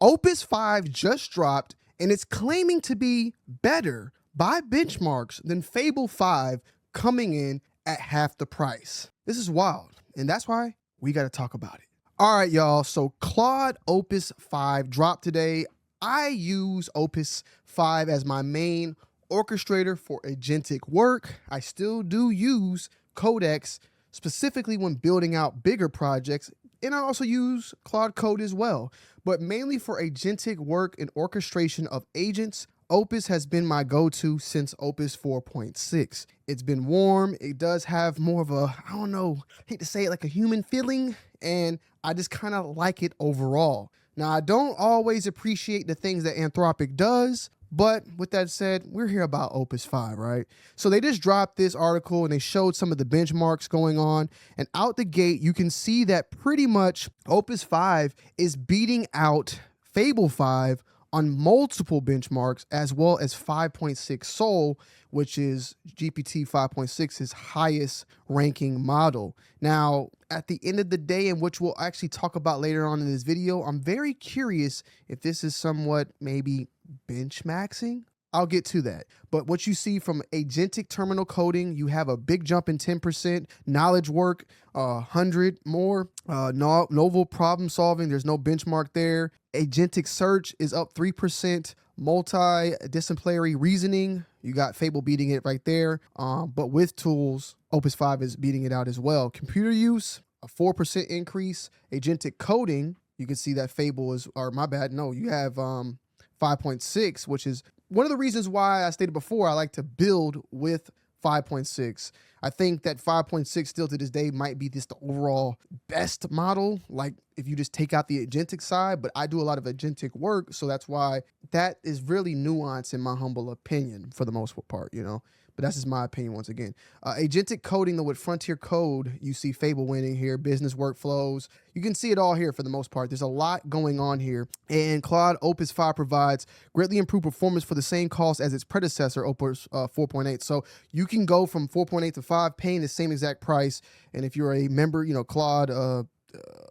Opus 5 just dropped, and it's claiming to be better by benchmarks than Fable 5, coming in at half the price. This is wild, and that's why we got to talk about it. All right, y'all. So Claude Opus 5 dropped today. I use Opus 5 as my main orchestrator for agentic work. I still do use Codex specifically when building out bigger projects, and I also use Claude Code as well. But mainly for agentic work and orchestration of agents, Opus has been my go-to since Opus 4.6. It's been warm. It does have more of a, I don't know, hate to say it, like a human feeling, and I just kind of like it overall. Now, I don't always appreciate the things that Anthropic does, but with that said, we're here about Opus 5, right? So they just dropped this article and they showed some of the benchmarks going on. And out the gate, you can see that pretty much Opus 5 is beating out Fable 5 on multiple benchmarks, as well as 5.6 Sol, which is GPT 5.6's highest ranking model. Now, at the end of the day, and which we'll actually talk about later on in this video, I'm very curious if this is somewhat maybe benchmaxing. I'll get to that. But what you see from agentic terminal coding, you have a big jump in 10%, knowledge work, 100 more, novel problem solving, there's no benchmark there. Agentic search is up 3%, multidisciplinary reasoning, you got Fable beating it right there. But with tools, Opus 5 is beating it out as well. Computer use, a 4% increase. Agentic coding, you can see that Fable is, or my bad, no, you have 5.6, which is one of the reasons why I stated before I like to build with 5.6. I think that 5.6 still to this day might be just the overall best model, like if you just take out the agentic side, but I do a lot of agentic work, so that's why that is really nuanced in my humble opinion for the most part, you know. But that's just my opinion once again. Agentic coding, though, with Frontier Code, you see Fable winning here, business workflows. You can see it all here for the most part. There's a lot going on here. And Claude Opus 5 provides greatly improved performance for the same cost as its predecessor, Opus 4.8. So you can go from 4.8 to 5, paying the same exact price. And if you're a member, you know, Claude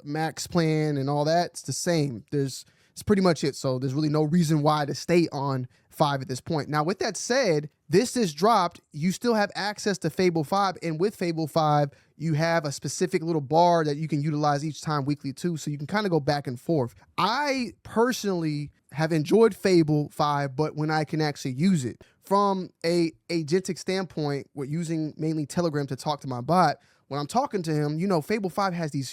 Max plan and all that, it's the same. It's pretty much it. So there's really no reason why to stay on 5 at this point. Now, with that said, this is dropped. You still have access to Fable 5. And with Fable 5, you have a specific little bar that you can utilize each time weekly too. So you can kind of go back and forth. I personally have enjoyed Fable 5, but when I can actually use it from a agentic standpoint, we're using mainly Telegram to talk to my bot. When I'm talking to him, you know, Fable 5 has these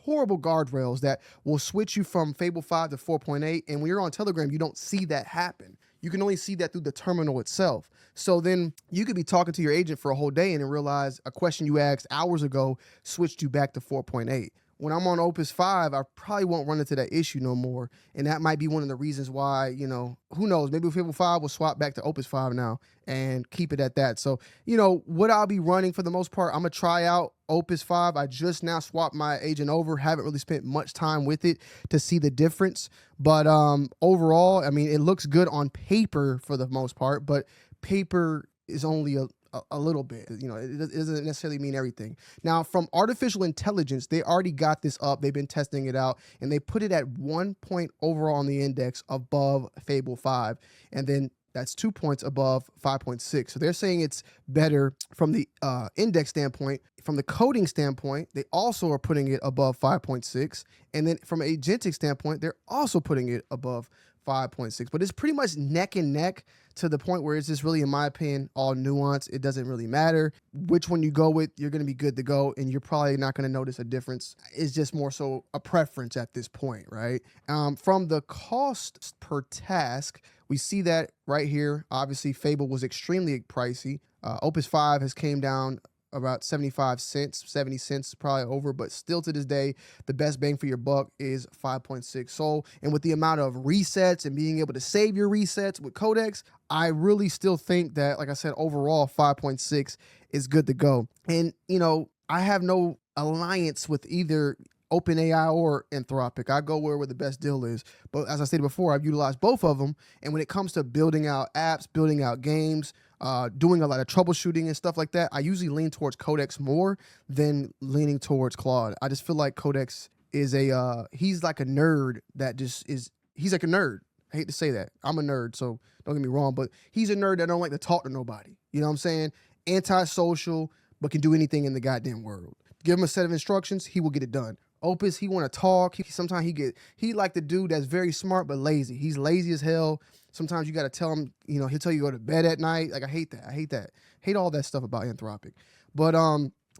horrible guardrails that will switch you from Fable 5 to 4.8. And when you're on Telegram, you don't see that happen. You can only see that through the terminal itself. So then you could be talking to your agent for a whole day and then realize a question you asked hours ago switched you back to 4.8. When I'm on Opus 5, I probably won't run into that issue no more. And that might be one of the reasons why, you know, who knows, maybe Fable 5 will swap back to Opus 5 now and keep it at that. So, you know, what I'll be running for the most part, I'm going to try out Opus 5. I just now swapped my agent over. Haven't really spent much time with it to see the difference. But overall, I mean, it looks good on paper for the most part, but paper is only a little bit, you know, it doesn't necessarily mean everything. Now, from artificial intelligence, they already got this up. They've been testing it out, and they put it at 1 point overall on the index above Fable 5. And then that's 2 points above 5.6. So they're saying it's better from the index standpoint. From the coding standpoint, they also are putting it above 5.6. And then from an agentic standpoint, they're also putting it above 5.6. But it's pretty much neck and neck to the point where it's just really, in my opinion, all nuance. It doesn't really matter which one you go with. You're going to be good to go, and you're probably not going to notice a difference. It's just more so a preference at this point, right? From the cost per task, we see that right here. Obviously, Fable was extremely pricey. Opus 5 has came down about 75 cents, 70 cents probably over, but still to this day, the best bang for your buck is 5.6 Sol. And with the amount of resets and being able to save your resets with Codex, I really still think that, like I said, overall 5.6 is good to go. And, you know, I have no alliance with either OpenAI or Anthropic. I go where the best deal is. But as I stated before, I've utilized both of them. And when it comes to building out apps, building out games, doing a lot of troubleshooting and stuff like that, I usually lean towards Codex more than leaning towards Claude. I just feel like Codex is he's like a nerd that just is, he's like a nerd. I hate to say that. I'm a nerd, so don't get me wrong, but he's a nerd that don't like to talk to nobody. You know what I'm saying? Antisocial, but can do anything in the goddamn world. Give him a set of instructions, he will get it done. Opus, he want to talk. Sometimes he like the dude that's very smart but lazy. He's lazy as hell. Sometimes you got to tell him, you know, he'll tell you to go to bed at night. Like, I hate that. I hate that. Hate all that stuff about Anthropic. But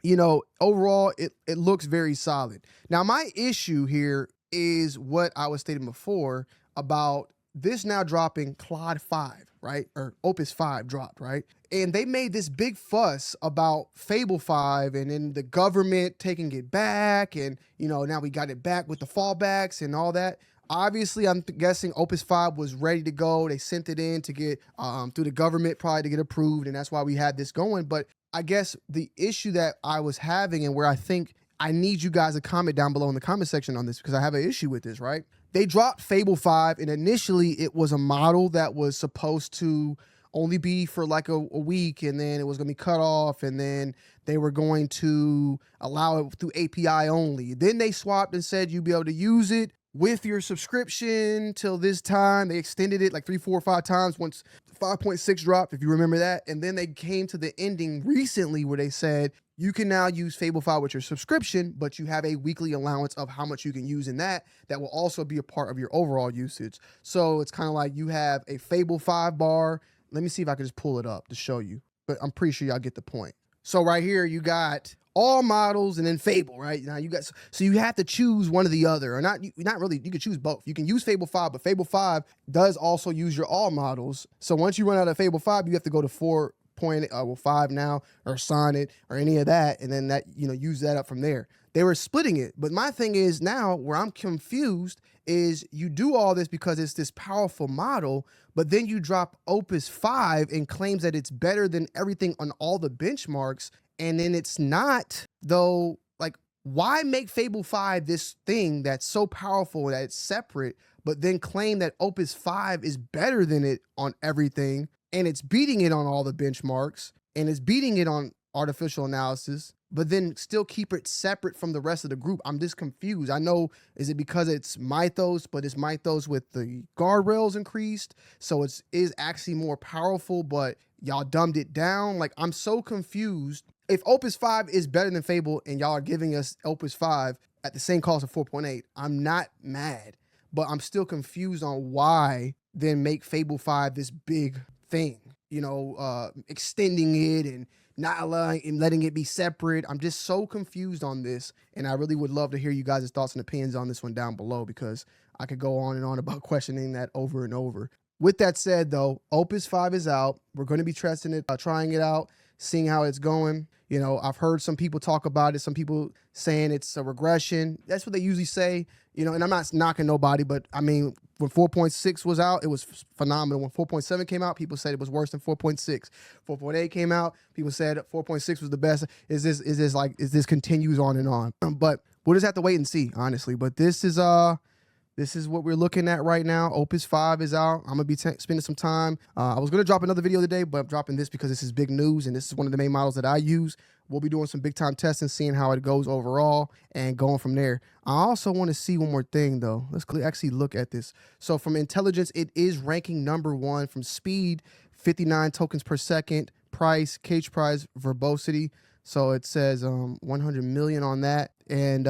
you know, overall, it looks very solid. Now, my issue here is what I was stating before about this now dropping Claude 5, right? Or Opus 5 dropped, right? And they made this big fuss about Fable 5 and then the government taking it back. And, you know, now we got it back with the fallbacks and all that. Obviously, I'm guessing Opus 5 was ready to go. They sent it in to get through the government probably to get approved. And that's why we had this going. But I guess the issue that I was having and where I think I need you guys to comment down below in the comment section on this, because I have an issue with this, right? They dropped Fable 5, and initially it was a model that was supposed to only be for like a week, and then it was going to be cut off, and then they were going to allow it through API only. Then they swapped and said you'd be able to use it with your subscription till this time. They extended it like 3, 4, or 5 times once 5.6 dropped, if you remember that. And then they came to the ending recently where they said you can now use Fable 5 with your subscription, but you have a weekly allowance of how much you can use in that will also be a part of your overall usage. So it's kind of like you have a Fable 5 bar. Let me see if I can just pull it up to show you, but I'm pretty sure y'all get the point. So right here, you got all models and then Fable, right? Now you got, so you have to choose one or the other, or not really, you can choose both. You can use Fable 5, but Fable 5 does also use your all models. So once you run out of Fable 5, you have to go to 4.5 now, or Sonnet, or any of that, and then that, you know, use that up from there. They were splitting it, but my thing is now where I'm confused is you do all this because it's this powerful model, but then you drop Opus 5 and claims that it's better than everything on all the benchmarks, and then it's not, though. Like, why make Fable 5 this thing that's so powerful that it's separate, but then claim that Opus 5 is better than it on everything, and it's beating it on all the benchmarks, and it's beating it on artificial analysis, but then still keep it separate from the rest of the group? I'm just confused. I know, is it because it's Mythos, but it's Mythos with the guardrails increased, so it is actually more powerful, but y'all dumbed it down? Like, I'm so confused. If Opus 5 is better than Fable and y'all are giving us Opus 5 at the same cost of 4.8, I'm not mad, but I'm still confused on why then make Fable 5 this big thing, you know, extending it and not allowing and letting it be separate. I'm just so confused on this, and I really would love to hear you guys' thoughts and opinions on this one down below, because I could go on and on about questioning that over and over. With that said, though, Opus 5 is out. We're going to be testing it, trying it out, seeing how it's going. You know, I've heard some people talk about it, some people saying it's a regression. That's what they usually say, you know, and I'm not knocking nobody, but I mean, when 4.6 was out, it was phenomenal. When 4.7 came out, people said it was worse than 4.6. 4.8 came out, people said 4.6 was the best. Is this continues on and on? But we'll just have to wait and see, honestly. But this is what we're looking at right now. Opus 5 is out. I'm going to be spending some time. I was going to drop another video today, but I'm dropping this because this is big news, and this is one of the main models that I use. We'll be doing some big time testing, seeing how it goes overall, and going from there. I also want to see one more thing, though. Let's actually look at this. So from intelligence, it is ranking #1. From speed, 59 tokens per second. Price, cage price, verbosity. So it says 100 million on that, and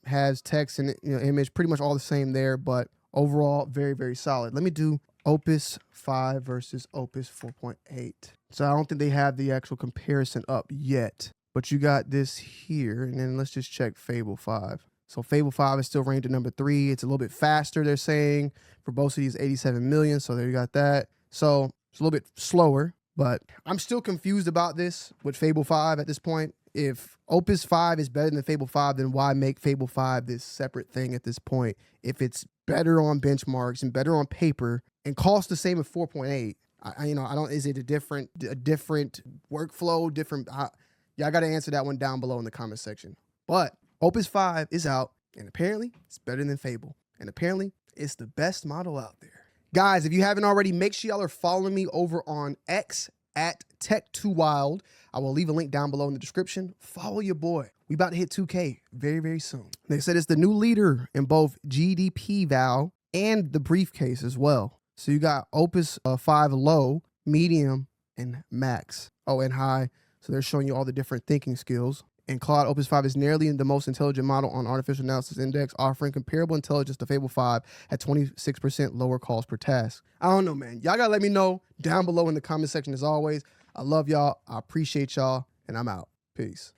has text and, you know, image, pretty much all the same there, but overall very, very solid. Let me do Opus 5 versus Opus 4.8. So I don't think they have the actual comparison up yet, but you got this here, and then let's just check Fable 5. So Fable 5 is still ranked at #3. It's a little bit faster, they're saying. Verbosity is 87 million, so there you got that. So it's a little bit slower, but I'm still confused about this with Fable 5 at this point. If Opus 5 is better than Fable 5, then why make Fable 5 this separate thing at this point? If it's better on benchmarks and better on paper and costs the same as 4.8, is it a different workflow, different? Y'all got to answer that one down below in the comment section. But Opus 5 is out, and apparently it's better than Fable, and apparently it's the best model out there. Guys, if you haven't already, make sure y'all are following me over on X at Tech2Wild. I will leave a link down below in the description. Follow your boy. We about to hit 2K very, very soon. They said it's the new leader in both GDP val and the briefcase as well. So you got Opus 5 low, medium, and max. Oh, and high. So they're showing you all the different thinking skills. And Claude Opus 5 is nearly the most intelligent model on Artificial Analysis Index, offering comparable intelligence to Fable 5 at 26% lower calls per task. I don't know, man. Y'all gotta let me know down below in the comment section as always. I love y'all. I appreciate y'all. And I'm out. Peace.